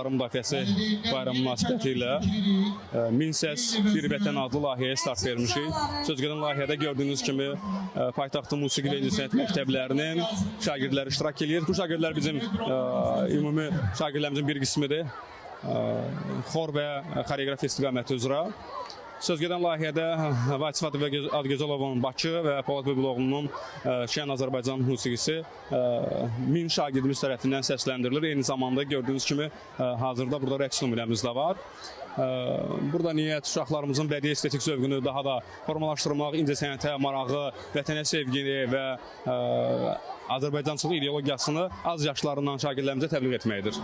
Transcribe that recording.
Hüquqların Müdafiəsi bayramı münasibəti ilə Min səs bir vətən adlı layihəyə start vermişik. Sözügedən layihədə gördüyünüz kimi paytaxtın musiqi və incəsənət məktəblərinin şagirdləri iştirak edir. Bu şagirdlər bizim ümumi şagirdlərimizin bir qismidir. Xor və xoreografiya istiqaməti üzrə. Sözgedən layihədə Vasif Adgözalovun Bakı və Polad Bülbüloğlu'nun Şən Azərbaycan musiqisi 1000 şagirdimiz tərəfindən səsləndirilir. Eyni zamanda gördüyünüz kimi hazırda burada rəqs nümunəmiz də var. Burada niyyət uşaqlarımızın bədii estetik zövqünü daha da formalaşdırmaq, incəsənətə marağı, vətənə sevgini və Azərbaycançılıq ideologiyasını az yaşlarından şagirdlərimizə təbliğ etməkdir.